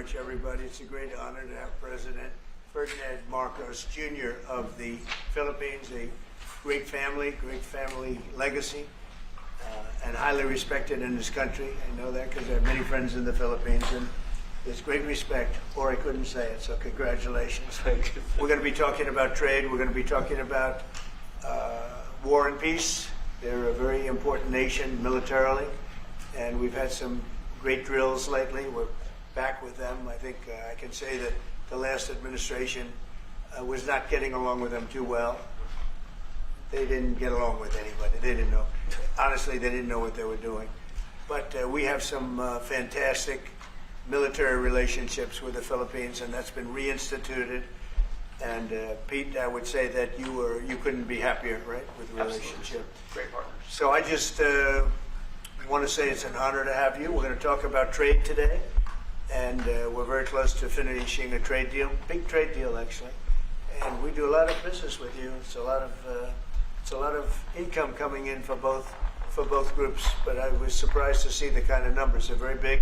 much, everybody. It's a great honor to have President Ferdinand Marcos Jr. of the Philippines, a great family legacy, and highly respected in this country. I know that because I have many friends in the Philippines, and there's great respect, or I couldn't say it, so congratulations. Thank you. We're going to be talking about trade. We're going to be talking about war and peace. They're a very important nation militarily, and we've had some great drills lately. We're back with them. I think I can say that the last administration was not getting along with them too well. They didn't get along with anybody. They didn't know. Honestly, they didn't know what they were doing. But we have some fantastic military relationships with the Philippines, and that's been reinstituted. And Pete, I would say that you couldn't be happier, right, with the relationship. Absolutely. Great partners. So I just want to say it's an honor to have you. We're going to talk about trade today, and we're very close to finishing a trade deal, big trade deal actually. And we do a lot of business with you. It's a lot of income coming in for both groups. But I was surprised to see the kind of numbers. They're very big,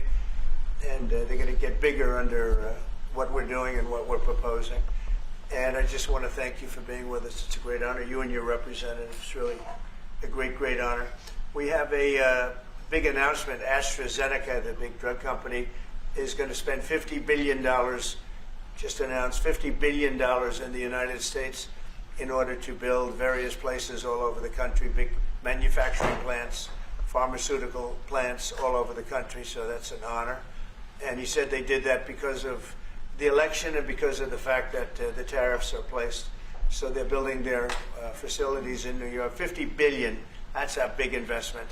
and they're going to get bigger under what we're doing and what we're proposing. And I just want to thank you for being with us. It's a great honor. You and your representative. It's really a great honor. We have a big announcement. AstraZeneca, the big drug company, is going to spend $50 billion, just announced $50 billion in the United States in order to build various places all over the country, big manufacturing plants, pharmaceutical plants all over the country. So that's an honor. And he said they did that because of the election and because of the fact that the tariffs are placed. So they're building their facilities in New York. $50 billion, that's a big investment.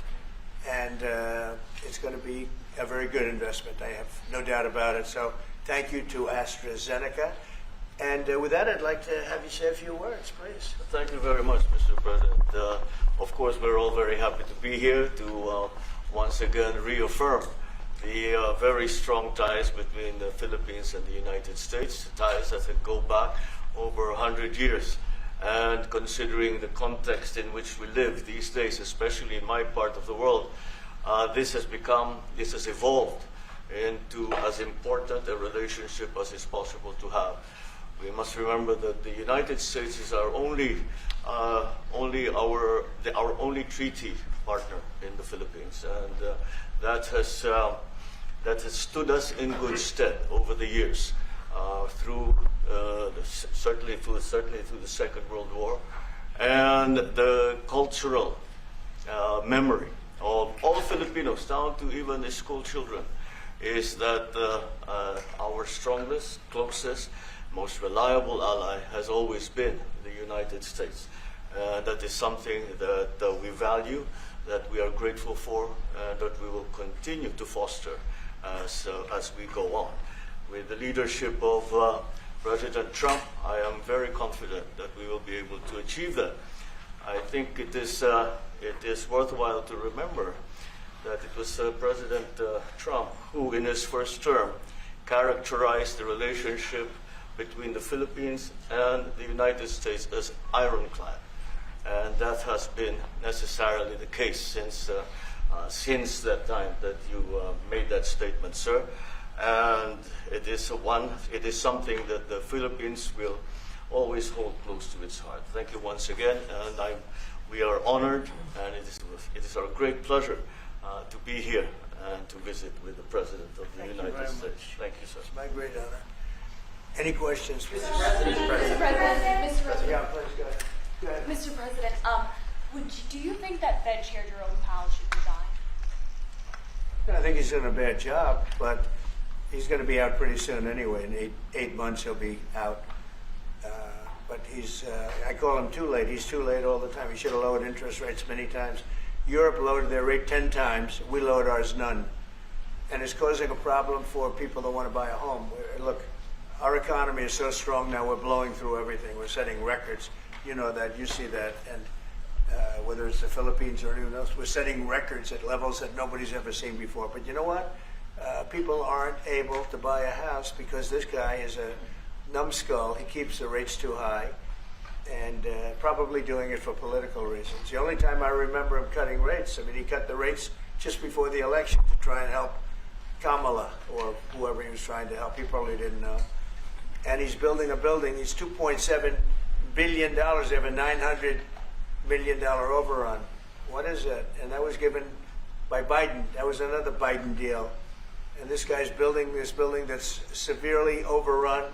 And it's going to be a very good investment. I have no doubt about it. So thank you to AstraZeneca. And with that, I'd like to have you say a few words, please. Thank you very much, Mr. President. Of course, we're all very happy to be here to once again reaffirm the very strong ties between the Philippines and the United States, ties that go back over 100 years. And considering the context in which we live these days, especially in my part of the world, this has evolved into as important a relationship as is possible to have. We must remember that the United States is our only treaty partner in the Philippines, and that has stood us in good stead over the years, certainly through the Second World War, and the cultural memory of all Filipinos, down to even the school children, is that our strongest, closest, most reliable ally has always been the United States. That is something that we value, that we are grateful for, and that we will continue to foster as we go on. With the leadership of President Trump, I am very confident that we will be able to achieve that. I think it is worthwhile to remember that it was President Trump who, in his first term, characterized the relationship between the Philippines and the United States as ironclad. And that has been necessarily the case since that time that you made that statement, sir. And it is something that the Philippines will always hold close to its heart. Thank you once again, and we are honored, and it is our great pleasure to be here and to visit with the President of the United States. Thank you, sir. It's my great honor. Any questions, please? Mr. President, Yeah, please go ahead. Mr. President, do you think that Fed Chair Jerome Powell should resign? I think he's doing a bad job, but he's going to be out pretty soon anyway. In eight months, he'll be out. But I call him too late. He's too late all the time. He should have lowered interest rates many times. Europe lowered their rate 10 times. We lowered ours none. And it's causing a problem for people that want to buy a home. Look, our economy is so strong now, we're blowing through everything. We're setting records. You know that, you see that. And whether it's the Philippines or anyone else, we're setting records at levels that nobody's ever seen before. But you know what? People aren't able to buy a house because this guy is a numbskull. He keeps the rates too high, and probably doing it for political reasons. The only time I remember him cutting rates, I mean, he cut the rates just before the election to try and help Kamala or whoever he was trying to help. He probably didn't know. And he's building a building. He's $2.7 billion. They have a $900 million overrun. What is that? And that was given by Biden. That was another Biden deal. And this guy's building this building that's severely overrun.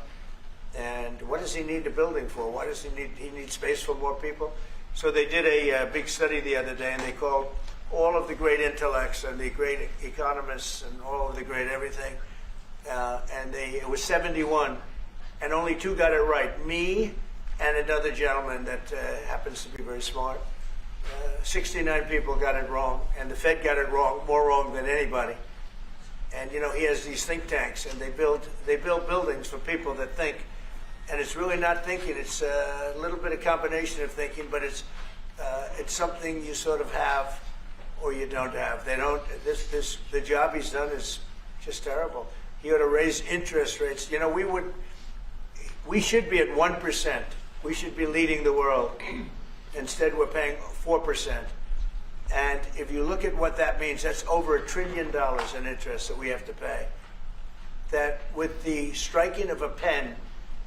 And what does he need the building for? Why does he need space for more people? So they did a big study the other day, and they called all of the great intellects and the great economists and all of the great everything. And it was 71, and only 2 got it right. Me and another gentleman that happens to be very smart. 69 people got it wrong, and the Fed got it wrong, more wrong than anybody. And you know, he has these think tanks, and they build buildings for people that think. And it's really not thinking; it's a little bit of combination of thinking, but it's something you sort of have or you don't have. They don't. The job he's done is just terrible. He ought to raise interest rates. You know, we should be at 1%. We should be leading the world. Instead, we're paying 4%. And if you look at what that means, that's over $1 trillion in interest that we have to pay. That with the striking of a pen,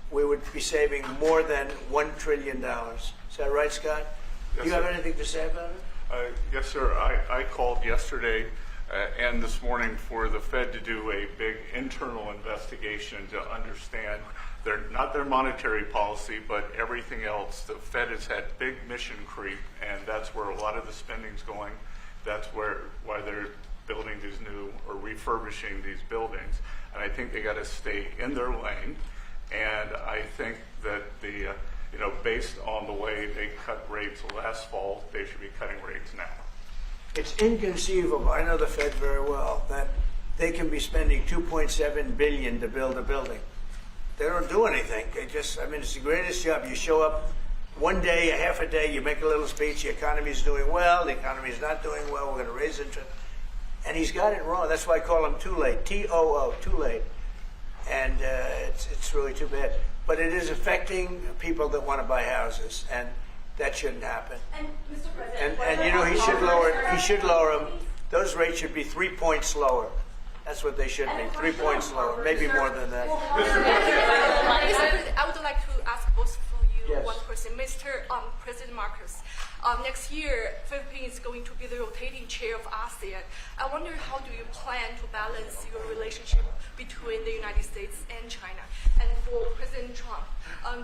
we would be saving more than $1 trillion. Is that right, Scott? Yes, Do you have sir. anything to say about it? Yes, sir. I called yesterday and this morning for the Fed to do a big internal investigation to understand not their monetary policy, but everything else. The Fed has had big mission creep, and that's where a lot of the spending's going. That's why they're building these new or refurbishing these buildings. And I think they got to stay in their lane. And I think that based on the way they cut rates last fall, they should be cutting rates now. It's inconceivable. I know the Fed very well, that they can be spending $2.7 billion to build a building. They don't do anything. It's the greatest job. You show up one day, a half a day, you make a little speech, the economy's doing well, the economy's not doing well, we're going to raise interest. And he's got it wrong. That's why I call him too late, T-O-O, too late. And it's really too bad. But it is affecting people that want to buy houses, and that shouldn't happen. And Mr. President, And you know, he should lower them. Those rates should be 3 points lower. That's what they should be, 3 points lower, maybe more than that. Mr. President, I would like to ask both of you Yes. one question. Mr. President Marcos, next year, Philippines is going to be the rotating chair of ASEAN. I wonder, how do you plan to balance your relationship between the United States and China? And for President Trump,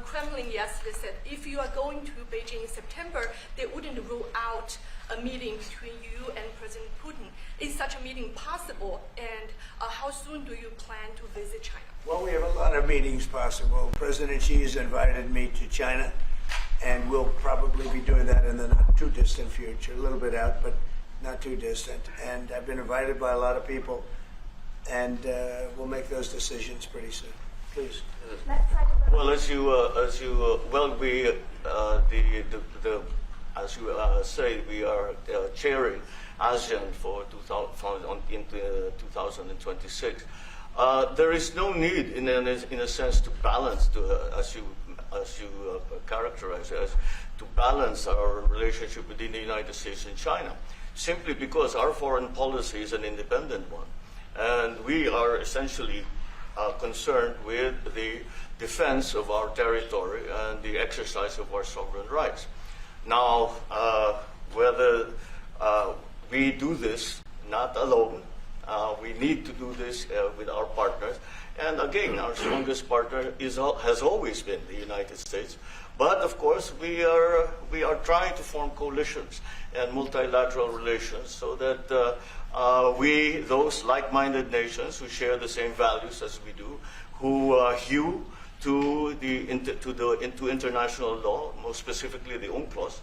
Kremlin yesterday said if you are going to Beijing in September, they wouldn't rule out a meeting between you and President Putin. Is such a meeting possible? And how soon do you plan to visit China? Well, we have a lot of meetings possible. President Xi has invited me to China, and we'll probably be doing that in the not too distant future, a little bit out, but not too distant. And I've been invited by a lot of people, and we'll make those decisions pretty soon. Please. Well, as you say, we are chairing ASEAN for 2026. There is no need, in a sense, to balance, as you characterize it, to balance our relationship within the United States and China, simply because our foreign policy is an independent one, and we are essentially concerned with the defense of our territory and the exercise of our sovereign rights. Now, whether we do this not alone, we need to do this with our partners. And again, our strongest partner has always been the United States. But of course, we are trying to form coalitions and multilateral relations so that those like-minded nations who share the same values as we do, who hew to international law, most specifically the UNCLOS,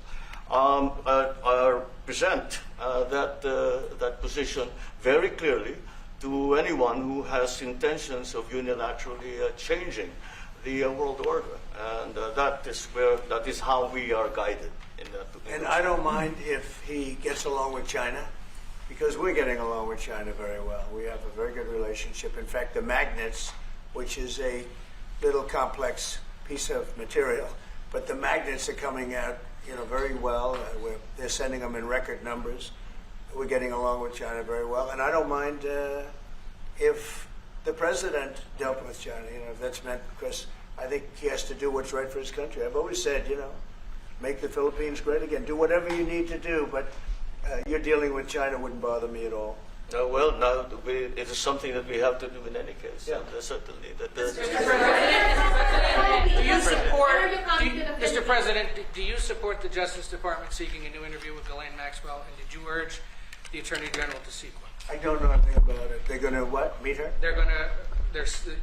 present that position very clearly to anyone who has intentions of unilaterally changing the world order, and that is how we are guided in that. And I don't mind if he gets along with China, because we're getting along with China very well. We have a very good relationship. In fact, the magnets, which is a little complex piece of material, but the magnets are coming out, very well. They're sending them in record numbers. We're getting along with China very well, and I don't mind if the president dealt with China, if that's meant, because I think he has to do what's right for his country. I've always said, make the Philippines great again. Do whatever you need to do, but you're dealing with China wouldn't bother me at all. Well, now it is something that we have to do in any case. Yeah. And certainly. Do you support, Mr. President, do you support the Justice Department seeking a new interview with Ghislaine Maxwell, and did you urge the Attorney General to seek one? I don't know anything about it. They're going to what? Meet her?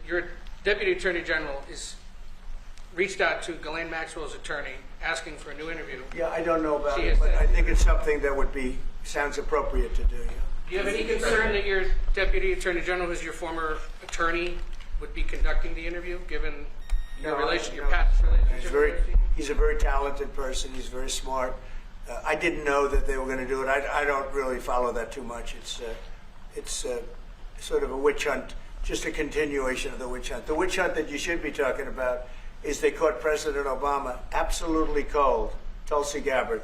Your Deputy Attorney General is reached out to Ghislaine Maxwell's attorney asking for a new interview. Yeah, I don't know about She it, has but said- I think it's something that sounds appropriate to do. Yeah. Do you have any concern that your Deputy Attorney General, who's your former attorney, would be conducting the interview, given your past relationship? He's a very talented person. He's very smart. I didn't know that they were going to do it. I don't really follow that too much. It's sort of a witch hunt, just a continuation of the witch hunt. The witch hunt that you should be talking about is they caught President Obama absolutely cold, Tulsi Gabbard.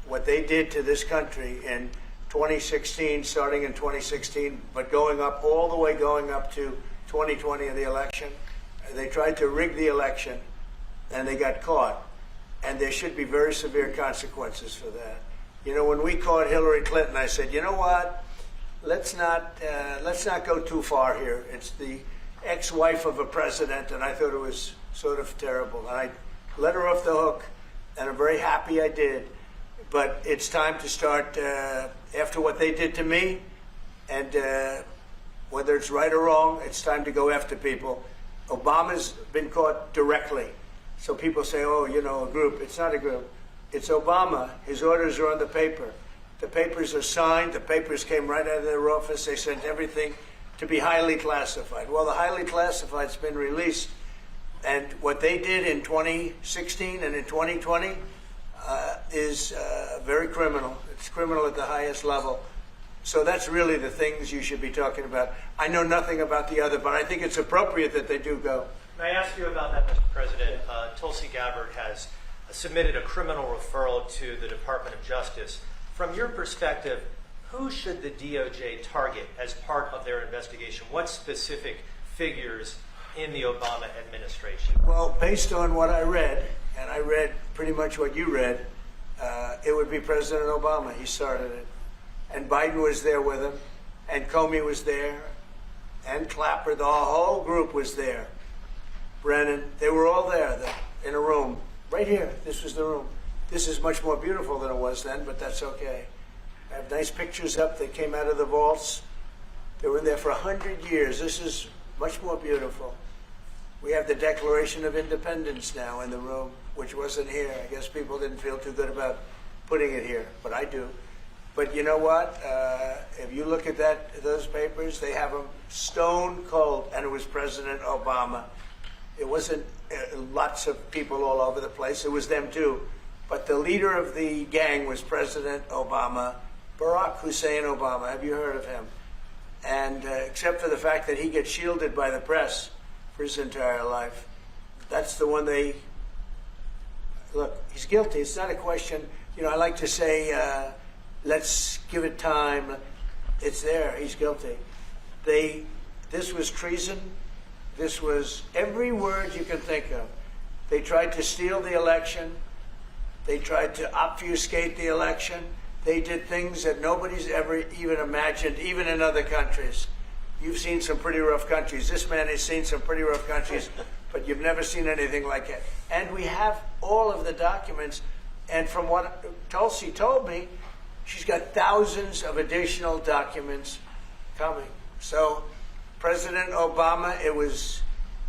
What they did to this country in 2016, starting in 2016, but going up to 2020 in the election. They tried to rig the election, and they got caught. And there should be very severe consequences for that. When we caught Hillary Clinton, I said, you know what? Let's not go too far here. It's the ex-wife of a president, and I thought it was sort of terrible. And I let her off the hook, and I'm very happy I did. But it's time to start, after what they did to me, and whether it's right or wrong, it's time to go after people. Obama's been caught directly. So people say, a group. It's not a group. It's Obama. His orders are on the paper. The papers are signed. The papers came right out of their office. They sent everything to be highly classified. Well, the highly classified's been released. And what they did in 2016 and in 2020 is very criminal. It's criminal at the highest level. So that's really the things you should be talking about. I know nothing about the other, but I think it's appropriate that they do go. May I ask you about that, Mr. President? Tulsi Gabbard has submitted a criminal referral to the Department of Justice. From your perspective, who should the DOJ target as part of their investigation? What specific figures in the Obama administration? Well, based on what I read, and I read pretty much what you read, it would be President Obama. He started it. And Biden was there with him, and Comey was there, and Clapper. The whole group was there. Brennan, they were all there in a room. Right here, this was the room. This is much more beautiful than it was then, but that's okay. I have nice pictures up that came out of the vaults. They were in there for 100 years. This is much more beautiful. We have the Declaration of Independence now in the room, which wasn't here. I guess people didn't feel too good about putting it here, but I do. But you know what? If you look at those papers, they have them stone cold, and it was President Obama. It wasn't lots of people all over the place. It was them too. But the leader of the gang was President Obama, Barack Hussein Obama. Have you heard of him? And except for the fact that he gets shielded by the press for his entire life, that's the one they... Look, he's guilty. It's not a question. I like to say, let's give it time. It's there. He's guilty. This was treason. This was every word you can think of. They tried to steal the election. They tried to obfuscate the election. They did things that nobody's ever even imagined, even in other countries. You've seen some pretty rough countries. This man has seen some pretty rough countries, but you've never seen anything like it. And we have all of the documents. And from what Tulsi told me, she's got thousands of additional documents coming. So President Obama, it was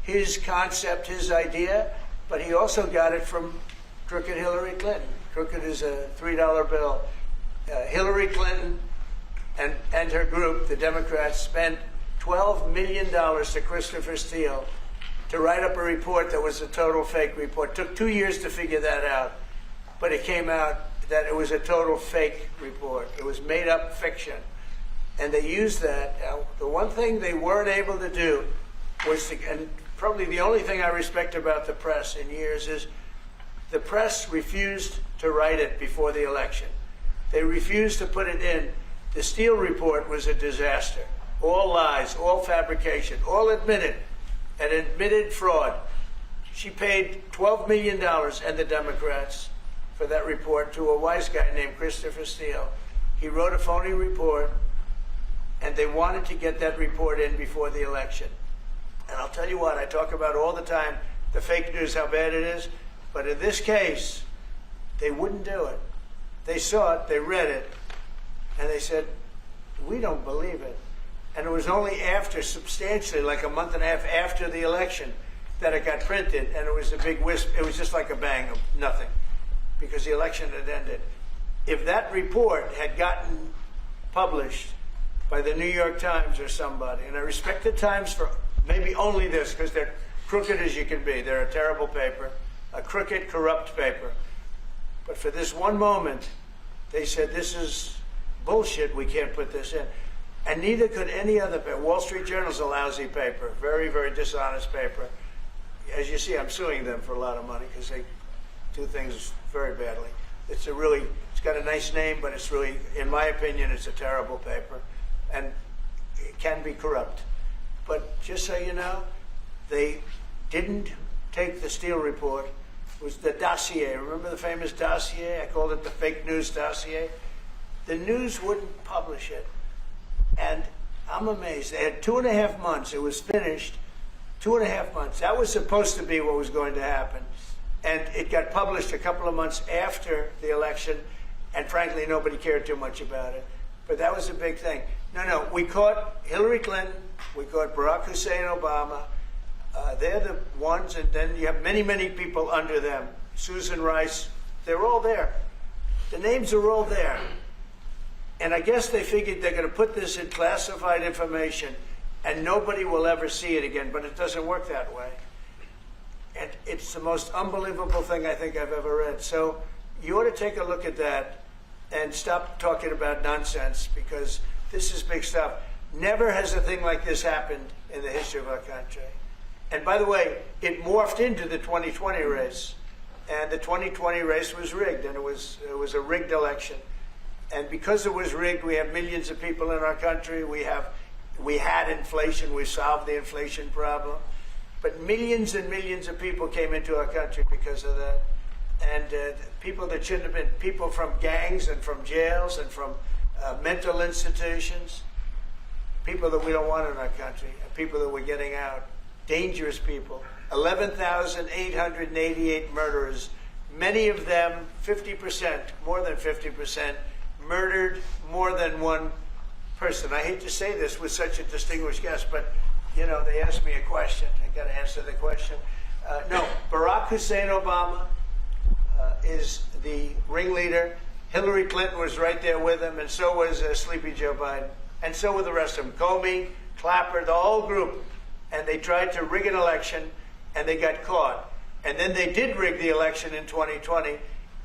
his concept, his idea, but he also got it from crooked Hillary Clinton. Crooked is a $3 bill. Hillary Clinton and her group, the Democrats, spent $12 million to Christopher Steele to write up a report that was a total fake report. Took 2 years to figure that out, but it came out that it was a total fake report. It was made up fiction. And they used that. The one thing they weren't able to do was and probably the only thing I respect about the press in years is the press refused to write it before the election. They refused to put it in. The Steele report was a disaster. all lies, all fabrication, all admitted, an admitted fraud. She paid $12 million, and the Democrats, for that report to a wise guy named Christopher Steele. He wrote a phony report, and they wanted to get that report in before the election. And I'll tell you what, I talk about all the time, the fake news, how bad it is. But in this case, they wouldn't do it. They saw it, they read it, and they said, we don't believe it. And it was only after, substantially, like a month and a half after the election, that it got printed, and it was a big wisp. It was just like a bang of nothing, because the election had ended. If that report had gotten published by the New York Times or somebody, and I respect the Times for maybe only this, because they're crooked as you can be. They're a terrible paper, a crooked, corrupt paper. But for this one moment, they said, this is bullshit, we can't put this in. And neither could any other paper. Wall Street Journal's a lousy paper, very, very dishonest paper. As you see, I'm suing them for a lot of money because they do things very badly. It's got a nice name, but it's really, in my opinion, it's a terrible paper. And it can be corrupt. But just so you know, they didn't take the Steele report. It was the dossier. Remember the famous dossier? I called it the fake news dossier. The news wouldn't publish it. And I'm amazed. They had 2.5 months. It was finished. 2.5 months. That was supposed to be what was going to happen. And it got published a couple of months after the election. And frankly, nobody cared too much about it. But that was a big thing. No, we caught Hillary Clinton. We caught Barack Hussein Obama. They're the ones. And then you have many, many people under them. Susan Rice. They're all there. The names are all there. And I guess they figured they're going to put this in classified information and nobody will ever see it again, but it doesn't work that way. And it's the most unbelievable thing I think I've ever read. So you ought to take a look at that and stop talking about nonsense, because this is big stuff. Never has a thing like this happened in the history of our country. And by the way, it morphed into the 2020 race. And the 2020 race was rigged, and it was a rigged election. And because it was rigged, we have millions of people in our country. We had inflation. We solved the inflation problem. But millions and millions of people came into our country because of that. And people that shouldn't have been, people from gangs and from jails and from mental institutions, people that we don't want in our country, people that we're getting out, dangerous people. 11,888 murderers, many of them 50%, more than 50%, murdered more than one person. I hate to say this with such a distinguished guest, but you know, they asked me a question. I got to answer the question. No, Barack Hussein Obama is the ringleader. Hillary Clinton was right there with him, and so was Sleepy Joe Biden, and so were the rest of them. Comey, Clapper, the whole group. And they tried to rig an election, and they got caught. And then they did rig the election in 2020.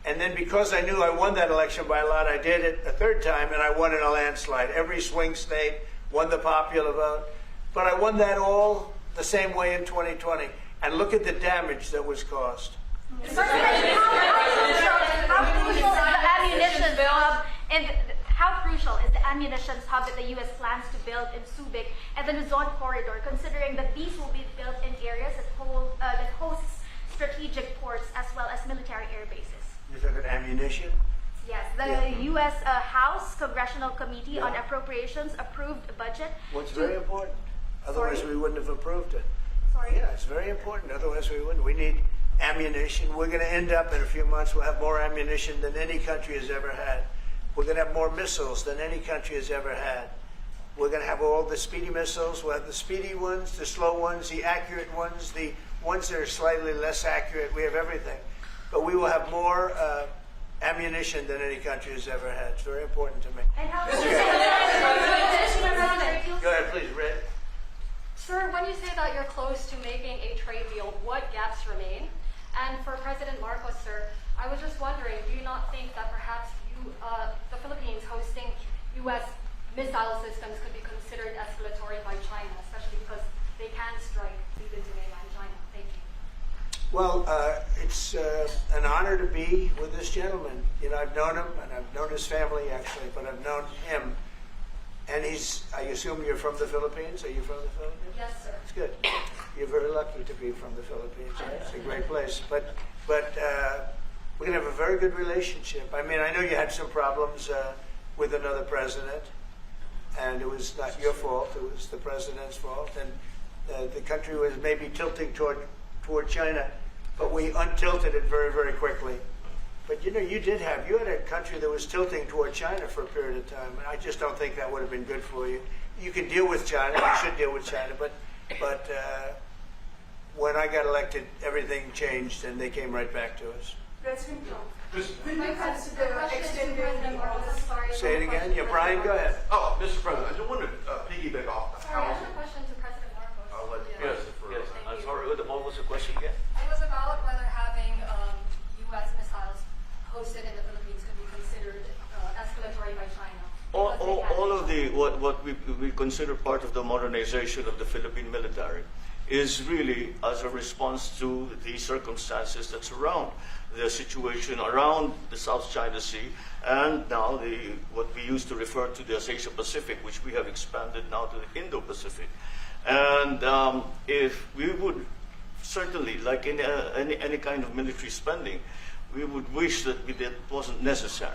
And then because I knew I won that election by a lot, I did it a third time, and I won in a landslide. Every swing state won the popular vote. But I won that all the same way in 2020. And look at the damage that was caused. How crucial is the ammunition hub, and how crucial is the ammunition hub that the U.S. plans to build in Subic and the Luzon corridor, considering that these will be built in areas that hosts strategic ports as well as military air bases? You're talking ammunition? Yes, the U.S. House Congressional Committee on Appropriations approved a budget. What's very important. Otherwise, we wouldn't have approved it. Sorry? Yeah, it's very important. Otherwise, we wouldn't. We need ammunition. We're going to end up in a few months, we'll have more ammunition than any country has ever had. We're going to have more missiles than any country has ever had. We're going to have all the speedy missiles. We'll have the speedy ones, the slow ones, the accurate ones, the ones that are slightly less accurate. We have everything. But we will have more ammunition than any country has ever had. It's very important to me. And how Go ahead, please, Red. Sir, when you say that you're close to making a trade deal, what gaps remain? And for President Marcos, sir, I was just wondering, do you not think that perhaps the Philippines hosting U.S. missile systems could be considered escalatory by China, especially because they can strike deep into mainland China? Thank you. Well, it's an honor to be with this gentleman. You know, I've known him, and I've known his family, actually, but I've known him And I assume you're from the Philippines? Are you from the Philippines? Yes, sir. That's good. You're very lucky to be from the Philippines. Right? It's a great place. But we're going to have a very good relationship. I mean, I know you had some problems with another president, and it was not your fault. It was the president's fault. And the country was maybe tilting toward China, but we untilted it very, very quickly. But you had a country that was tilting toward China for a period of time, and I just don't think that would have been good for you. You can deal with China, you should deal with China, but when I got elected, everything changed, and they came right back to us. President Trump, will My you question consider to extending President Marcos. I'm sorry. Say it again. Yeah, Brian, go ahead. Oh, Mr. President, I just wanted to piggyback off the Sorry, I have housing. a question to President Marcos. I'll let Yeah. Yes, President yes. first. I'm sorry, what was the question again? It was about whether having U.S. missiles hosted in the Philippines could be considered escalatory by China. All of what we consider part of the modernization of the Philippine military is really as a response to the circumstances that surround the situation around the South China Sea and now what we used to refer to as Asia Pacific, which we have expanded now to the Indo-Pacific. And if we would certainly, like in any kind of military spending, we would wish that it wasn't necessary,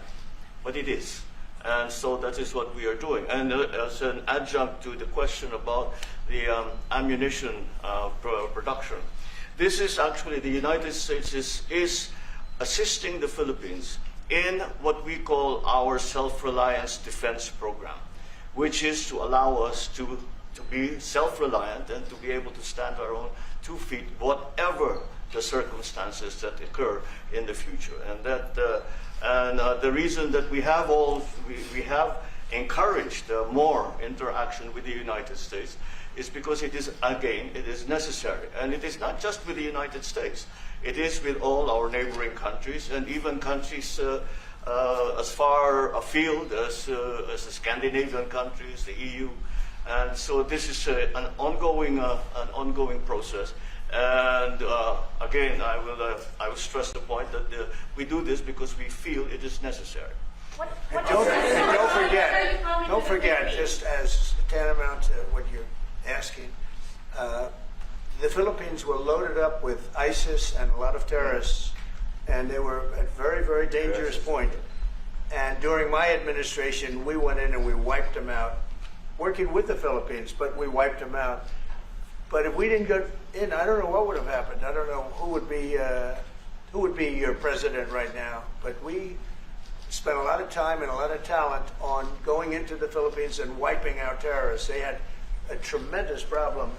but it is. And so that is what we are doing. And as an adjunct to the question about the ammunition production, this is actually the United States is assisting the Philippines in what we call our self-reliance defense program, which is to allow us to be self-reliant and to be able to stand our own 2 feet, whatever the circumstances that occur in the future. And that the reason that we have encouraged more interaction with the United States is because it is necessary. And it is not just with the United States. It is with all our neighboring countries and even countries as far afield as the Scandinavian countries, the EU. And so this is an ongoing process. And again, I will stress the point that we do this because we feel it is necessary. And don't forget, just as tantamount to what you're asking, the Philippines were loaded up with ISIS and a lot of terrorists, and they were at a very, very dangerous point. And during my administration, we went in and we wiped them out, working with the Philippines, but we wiped them out. But if we didn't go in, I don't know what would have happened. I don't know who would be your president right now. But we spent a lot of time and a lot of talent on going into the Philippines and wiping out terrorists. They had a tremendous problem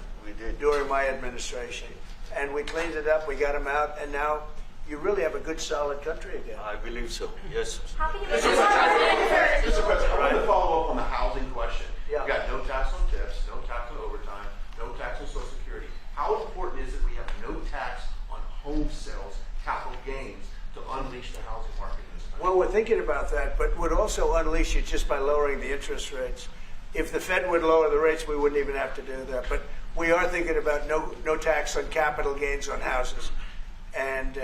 during my administration. And we cleaned it up, we got them out, and now you really have a good, solid country again. I believe so, yes. How can you Mr. President, I want to follow up on the housing question. Yeah. You've got no tax on tips, no tax on overtime, no tax on Social Security. How important is it we have no tax on home sales, capital gains, to unleash the housing market in this country? Well, we're thinking about that, but would also unleash it just by lowering the interest rates. If the Fed would lower the rates, we wouldn't even have to do that. But we are thinking about no tax on capital gains on houses. And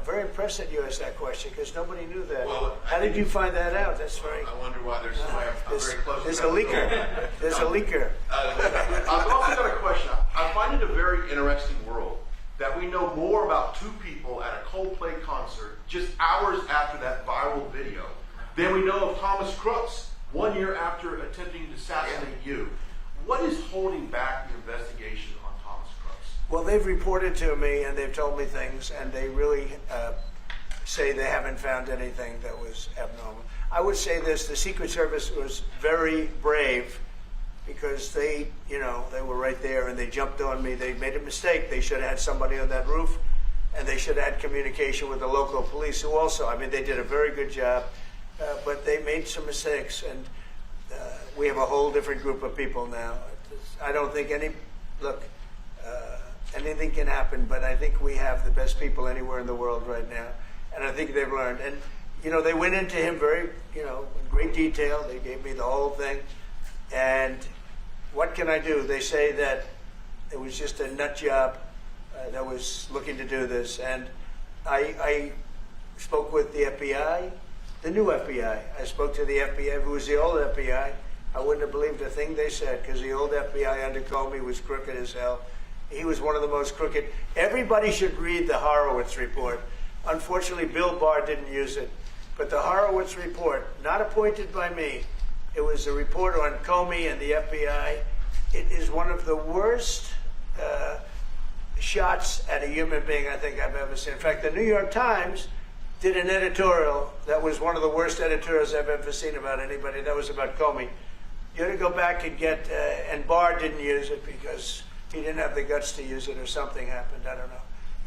very impressed that you asked that question because nobody knew that. Well, how did you find that out? That's very. I wonder why there's somebody I'm very close There's to. a leaker. There's a leaker. I've also got a question. I find it a very interesting world that we know more about 2 people at a Coldplay concert just hours after that viral video than we know of Thomas Crooks 1 year after attempting to assassinate you. What is holding back the investigation on Thomas Crooks? Well, they've reported to me and they've told me things, and they really say they haven't found anything that was abnormal. I would say this: the Secret Service was very brave because they were right there and they jumped on me. They made a mistake. They should have had somebody on that roof, and they should have had communication with the local police, who also, they did a very good job, but they made some mistakes, and we have a whole different group of people now. I don't think anything can happen, but I think we have the best people anywhere in the world right now, and I think they've learned. And they went into him very, in great detail. They gave me the whole thing, and what can I do? They say that it was just a nut job that was looking to do this, and I spoke with the FBI, the new FBI. I spoke to the FBI, who was the old FBI, I wouldn't have believed a thing they said, because the old FBI under Comey was crooked as hell. He was one of the most crooked. Everybody should read the Horowitz report. Unfortunately, Bill Barr didn't use it. But the Horowitz report, not appointed by me, it was a report on Comey and the FBI. It is one of the worst shots at a human being I think I've ever seen. In fact, the New York Times did an editorial that was one of the worst editorials I've ever seen about anybody. That was about Comey. You ought to go back and get, and Barr didn't use it because he didn't have the guts to use it, or something happened. I don't know.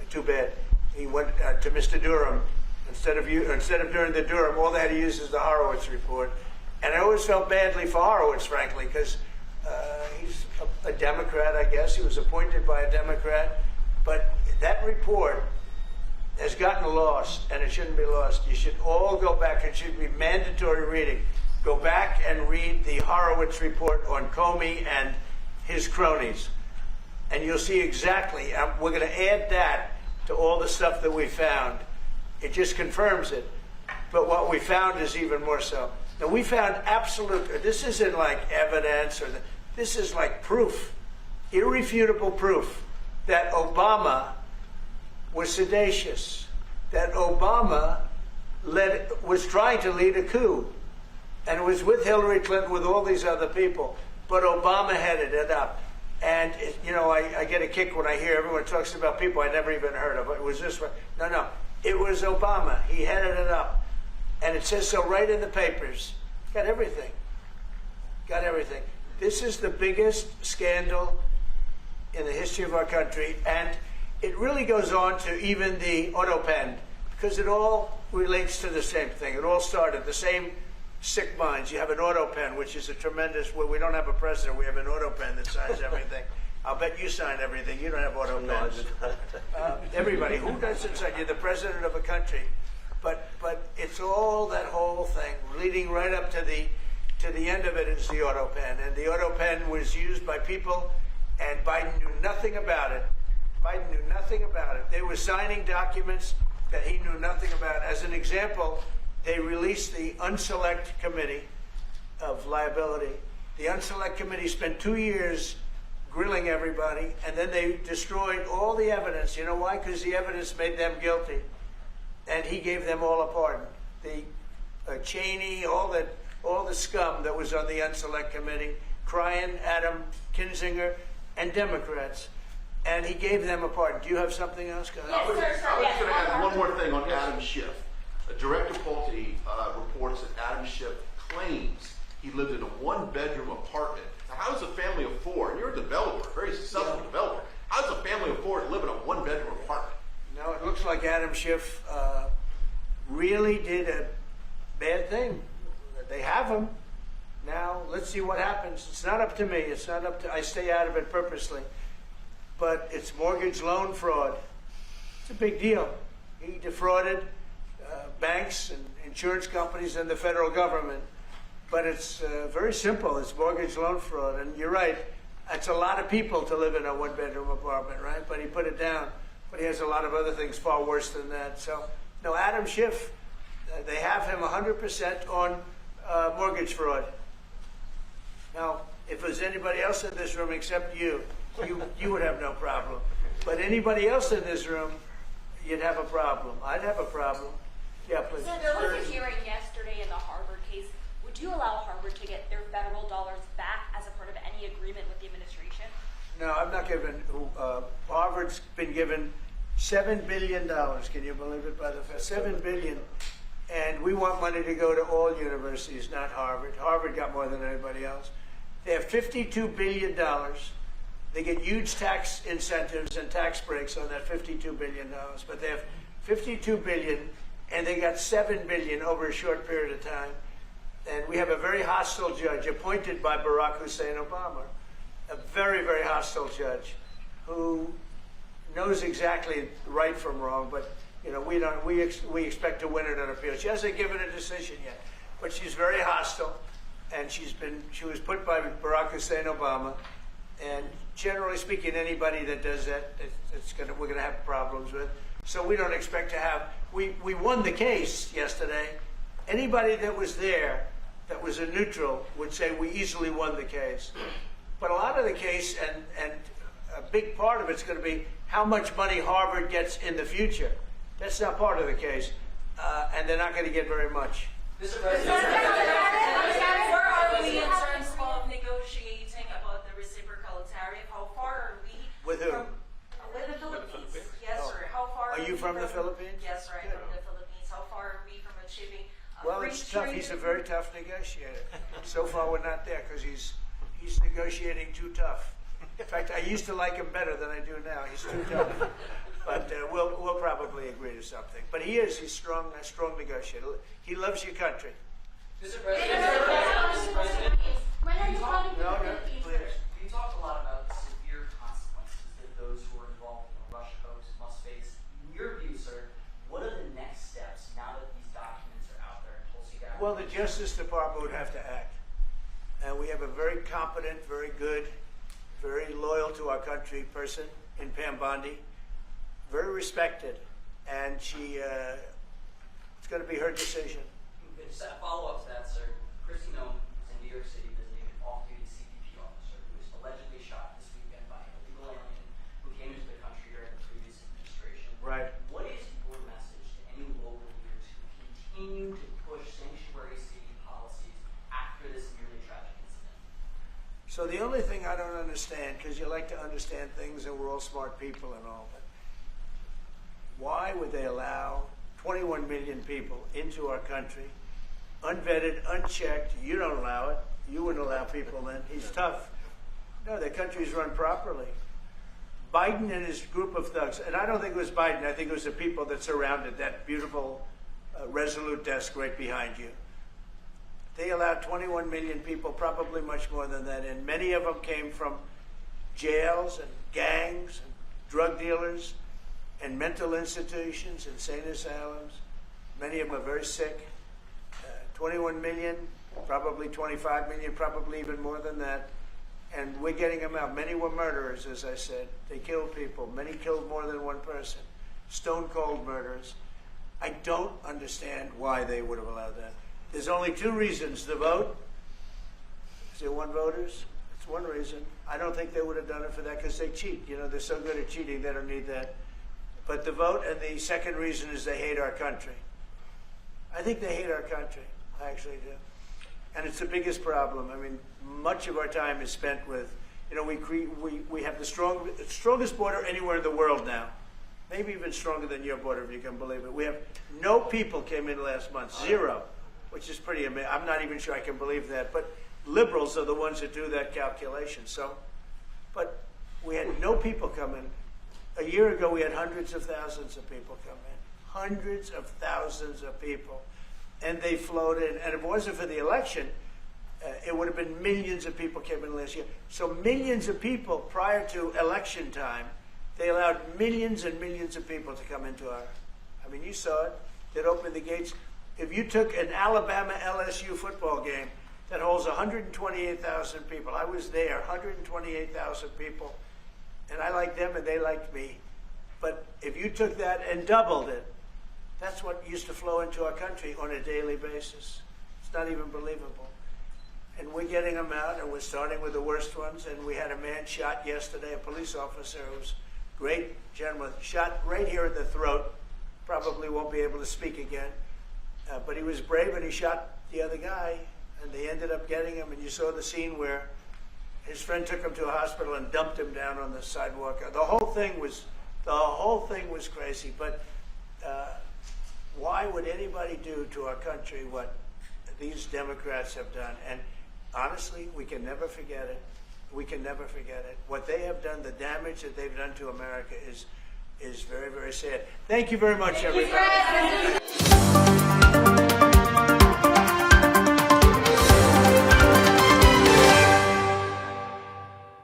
Too bad. He went to Mr. Durham. Instead of doing the Durham, all they had to use is the Horowitz report. And I always felt badly for Horowitz, frankly, because he's a Democrat, I guess. He was appointed by a Democrat. But that report has gotten lost, and it shouldn't be lost. You should all go back. It should be mandatory reading. Go back and read the Horowitz report on Comey and his cronies. And you'll see exactly, we're going to add that to all the stuff that we found. It just confirms it. But what we found is even more so. Now, we found absolute, this isn't like evidence, this is like proof, irrefutable proof that Obama was seditious, that Obama was trying to lead a coup, and was with Hillary Clinton, with all these other people, but Obama headed it up. And, you know, I get a kick when I hear everyone talks about people I never even heard of. It was this one. No, it was Obama. He headed it up. And it says so right in the papers. Got everything. Got everything. This is the biggest scandal in the history of our country. And it really goes on to even the auto pen, because it all relates to the same thing. It all started the same sick minds. You have an auto pen, which is a tremendous, well, we don't have a president, we have an auto pen that signs everything. I'll bet you sign everything. You don't have auto pens. Everybody, who doesn't sign? You're the president of a country. But it's all that whole thing, leading right up to the end of it is the auto pen. And the auto pen was used by people, and Biden knew nothing about it. Biden knew nothing about it. They were signing documents that he knew nothing about. As an example, they released the Unselect Committee of Liability. The Unselect Committee spent 2 years grilling everybody, and then they destroyed all the evidence. You know why? Because the evidence made them guilty. And he gave them all a pardon. The Cheney, all the scum that was on the Unselect Committee, Cryan, Adam Kinzinger, and Democrats. And he gave them a pardon. Do you have something else? I was going to add one more thing on Adam Schiff. Director Pulte reports that Adam Schiff claims he lived in a one-bedroom apartment. Now, how does a family of four, and you're a developer, very successful developer, how does a family of four live in a one-bedroom apartment? No, it looks like Adam Schiff really did a bad thing. They have him. Now, let's see what happens. It's not up to me. It's not up to, I stay out of it purposely. But it's mortgage loan fraud. It's a big deal. He defrauded banks and insurance companies and the federal government. But it's very simple. It's mortgage loan fraud. And you're right. It's a lot of people to live in a one-bedroom apartment, right? But he put it down. But he has a lot of other things far worse than that. So, no, Adam Schiff, they have him 100% on mortgage fraud. Now, if there's anybody else in this room except you would have no problem. But anybody else in this room, you'd have a problem. I'd have a problem. Yeah, please. So there was a hearing yesterday in the Harvard case. Would you allow Harvard to get their federal dollars back as a part of any agreement with the administration? No, I'm not giving. Harvard's been given $7 billion. Can you believe it? By the Fed, $7 billion, and we want money to go to all universities, not Harvard. Harvard got more than anybody else. They have $52 billion. They get huge tax incentives and tax breaks on that $52 billion. But they have $52 billion, and they got $7 billion over a short period of time. And we have a very hostile judge appointed by Barack Hussein Obama, a very, very hostile judge who knows exactly right from wrong. But you know, we expect to win it on appeal. She hasn't given a decision yet, but she's very hostile, and she was put by Barack Hussein Obama. And generally speaking, anybody that does that, we're going to have problems with. So we don't expect to have. We won the case yesterday. Anybody that was there that was a neutral would say we easily won the case. But a lot of the case, and a big part of it's going to be how much money Harvard gets in the future. That's not part of the case, and they're not going to get very much. Mr. President, where are we in terms of negotiating about the reciprocal tariff? How far are we? With who? With the Philippines. Yes, Oh. sir. How far Are you from the Philippines? Yes, sir. I'm Good. from the Philippines. How far are we from achieving a Well, free it's tough. trade He's a agreement? very tough negotiator. So far, we're not there because he's negotiating too tough. In fact, I used to like him better than I do now. He's too tough. But we'll probably agree to something. But he's strong, a strong negotiator. He loves your country. Mr. President, Mr. President, When are you coming to the No, Philippines, please. sir? You talked a lot about the severe consequences that those who are involved in the Russia hoax must face. In your view, sir, what are the next steps now that these documents are out there? Tulsi Gabbard? Well, the Justice Department would have to act. And we have a very competent, very good, very loyal to our country person in Pam Bondi, very respected. And it's going to be her decision. Just a follow-up to that, sir. Chrissy Nome is in New York City visiting an off-duty CBP officer who was allegedly shot this weekend by an illegal alien who came into the country during the previous administration. Right. What is your message to any local leaders who continue to push sanctuary city policies after this nearly tragic incident? So the only thing I don't understand, because you like to understand things and we're all smart people and all, but why would they allow 21 million people into our country, unvetted, unchecked? You don't allow it. You wouldn't allow people in. He's tough. No, the country's run properly. Biden and his group of thugs, and I don't think it was Biden, I think it was the people that surrounded that beautiful Resolute desk right behind you. They allowed 21 million people, probably much more than that, and many of them came from jails and gangs and drug dealers and mental institutions, insane asylums. Many of them are very sick. 21 million, probably 25 million, probably even more than that. And we're getting them out. Many were murderers, as I said. They killed people. Many killed more than one person. Stone cold murders. I don't understand why they would have allowed that. There's only two reasons. The vote. Is there one voters? It's one reason. I don't think they would have done it for that because they cheat. You know, they're so good at cheating, they don't need that. But the vote, and the second reason is they hate our country. I think they hate our country. I actually do. And it's the biggest problem. I mean, much of our time is spent with, you know, we have the strongest border anywhere in the world now. Maybe even stronger than your border, if you can believe it. We have no people came in last month, zero, which is pretty amazing. I'm not even sure I can believe that. But liberals are the ones that do that calculation. So, but we had no people come in. A year ago, we had hundreds of thousands of people come in. Hundreds of thousands of people. And they flowed in. And if it wasn't for the election, it would have been millions of people came in last year. So millions of people prior to election time, they allowed millions and millions of people to come into our, I mean, you saw it. They'd open the gates. If you took an Alabama-LSU football game that holds 128,000 people, I was there, 128,000 people, and I liked them and they liked me. But if you took that and doubled it, that's what used to flow into our country on a daily basis. It's not even believable. And we're getting them out, and we're starting with the worst ones. And we had a man shot yesterday, a police officer who was a great gentleman, shot right here in the throat. Probably won't be able to speak again. But he was brave, and he shot the other guy, and they ended up getting him. And you saw the scene where his friend took him to a hospital and dumped him down on the sidewalk. The whole thing was crazy. But why would anybody do to our country what these Democrats have done? And honestly, we can never forget it. We can never forget it. What they have done, the damage that they've done to America is very, very sad. Thank you very much, everybody.